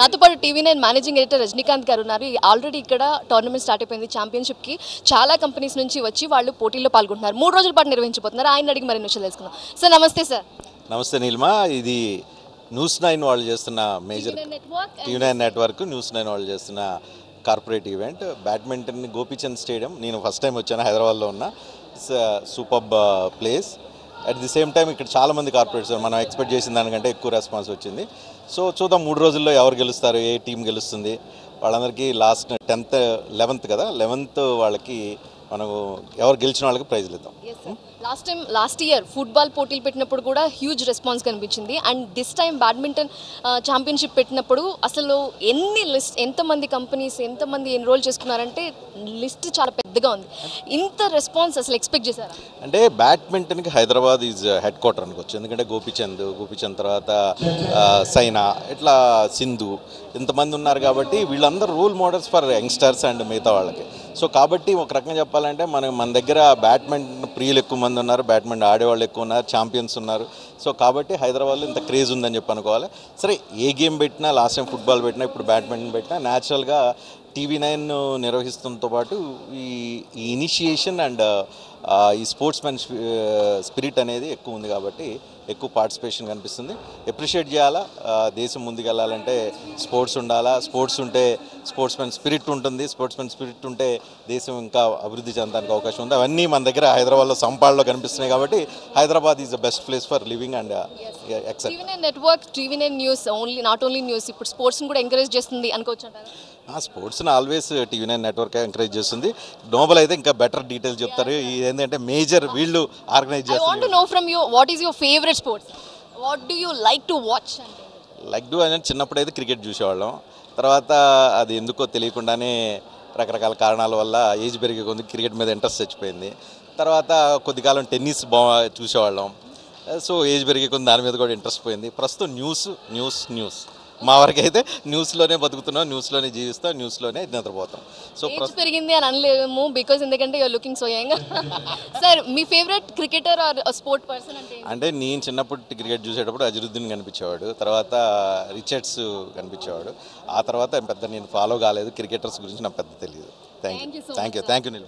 నాతో పాటు TV9 managing editor Rajinikanth గారు ఉన్నారు. ఆల్రెడీ ఇక్కడ టోర్నమెంట్ స్టార్ట్ అయిపోయింది. ఛాంపియన్షిప్కి చాలా కంపెనీస్ నుంచి వచ్చి వాళ్ళు పోటీల్లో పాల్గొంటున్నారు. 3 రోజుల పాటు నిర్వహించబోతున్నారు. ఆయన అడిగి మరిన్ని విషయాలు తెలుసుకుందాం. సార్ నమస్తే సార్. నమస్తే నీలిమా. ఇది న్యూస్9 వాళ్ళు చేస్తున్న మేజర్ టీవీ9 నెట్వర్క్ న్యూస్9 వాళ్ళు చేస్తున్న corporate event badminton Gopichand stadium. నేను ఫస్ట్ టైం వచ్చాను, హైదరాబాద్లో ఉన్న. It's superb place. At the same time ఇక్కడ చాలామంది కార్పొరేట్స్ మనం ఎక్స్పెక్ట్ చేసిన దానికంటే ఎక్కువ రెస్పాన్స్ వచ్చింది. సో చూద్దాం 3 రోజుల్లో ఎవరు గెలుస్తారు, ఏ టీం గెలుస్తుంది. వాళ్ళందరికీ లాస్ట్ 10th 11th కదా, 11th వాళ్ళకి మనకు ఎవరు గెలిచిన వాళ్ళకి ప్రైజ్లు ఇద్దాం. లాస్ట్ ఇయర్ ఫుట్బాల్ పోటీలు పెట్టినప్పుడు కూడా హ్యూజ్ రెస్పాన్స్ కనిపించింది. And this time badminton championship పెట్టినప్పుడు అసలు ఎంతమంది కంపెనీస్ ఎంతమంది ఎన్రోల్ చేసుకున్నారంటే లిస్ట్ చాలా పెద్దగా ఉంది. ఇంత రెస్పాన్స్ అసలు ఎక్స్పెక్ట్ చేశారా? అంటే బ్యాడ్మింటన్కి హైదరాబాద్ ఈజ్ హెడ్ క్వార్టర్ అనుకోవచ్చు. ఎందుకంటే గోపీచంద్ తర్వాత సైనా, ఇట్లా సింధు, ఇంతమంది ఉన్నారు కాబట్టి వీళ్ళందరూ role models for youngsters and మిగతా వాళ్ళకి. సో కాబట్టి ఒక రకంగా చెప్పాలంటే మన దగ్గర బ్యాడ్మింటన్ ప్రియులు ఎక్కువ మంది ఉన్నారు, బ్యాడ్మింటన్ ఆడేవాళ్ళు ఎక్కువ ఉన్నారు, ఛాంపియన్స్ ఉన్నారు. సో కాబట్టి హైదరాబాద్లో ఇంత క్రేజ్ ఉందని చెప్పి అనుకోవాలి. సరే, ఏ గేమ్ పెట్టినా, లాస్ట్ టైం ఫుట్బాల్ పెట్టినా, ఇప్పుడు బ్యాడ్మింటన్ పెట్టినా న్యాచురల్గా టీవీ9 నిర్వహిస్తున్నతో పాటు ఈ ఇనిషియేషన్ అండ్ ఈ స్పోర్ట్స్మెన్ స్పిరిట్ అనేది ఎక్కువ ఉంది కాబట్టి ఎక్కువ పార్టిసిపేషన్ కనిపిస్తుంది. అప్రిషియేట్ చేయాలా. దేశం ముందుకెళ్ళాలంటే స్పోర్ట్స్ ఉండాలా. స్పోర్ట్స్ ఉంటే స్పోర్ట్స్మెన్ స్పిరిట్ ఉంటుంది. స్పోర్ట్స్మెన్ స్పిరిట్ ఉంటే దేశం ఇంకా అభివృద్ధి చెందడానికి అవకాశం ఉంది. అవన్నీ మన దగ్గర హైదరాబాద్లో సంపాడులో కనిపిస్తున్నాయి కాబట్టి Hyderabad is the best place for living and except. TV9 network, TV9 news not only news, ఇప్పుడు స్పోర్ట్స్ని కూడా ఎంకరేజ్ చేస్తుంది అనుకోవచ్చు అంటారా? స్పోర్ట్స్ని ఆల్వేస్ టీవీ9 నెట్వర్క్ ఎంకరేజ్ చేస్తుంది. నోబల్ అయితే ఇంకా బెటర్ డీటెయిల్స్ చెప్తారు. ఏంటంటే మేజర్ వీళ్ళు ఆర్గనైజ్ చేస్తారు. I want to know from you, what is your favorite sports? What do you like to watch? అంటే చిన్నప్పుడు అయితే క్రికెట్ చూసేవాళ్ళం. తర్వాత అది ఎందుకో తెలియకుండానే రకరకాల కారణాల వల్ల ఏజ్ పెరిగే కొద్ది క్రికెట్ మీద ఇంట్రెస్ట్ చచ్చిపోయింది. తర్వాత కొద్ది కాలం టెన్నిస్ చూసేవాళ్ళం. సో ఏజ్ పెరిగే కొద్ది దాని మీద కూడా ఇంట్రెస్ట్ పోయింది. ప్రస్తుతం న్యూస్ మా వరకు అయితే న్యూస్లోనే బతుకుతున్నాం, న్యూస్లోనే జీవిస్తాం, న్యూస్లోనే నిద్రపోతాం. సో పెరిగింది అని అనలేము, బికాజ్ ఎందుకంటే you're looking so young. Sir, మీ favourite cricketer or sport person అంటే? నేను చిన్నప్పుడు క్రికెట్ చూసేటప్పుడు అజరుద్దీన్ కనిపించేవాడు, తర్వాత రిచర్డ్స్ కనిపించేవాడు. ఆ తర్వాత పెద్ద నేను ఫాలో కాలేదు. క్రికెటర్స్ గురించి నాకు పెద్ద తెలియదు. Thank you.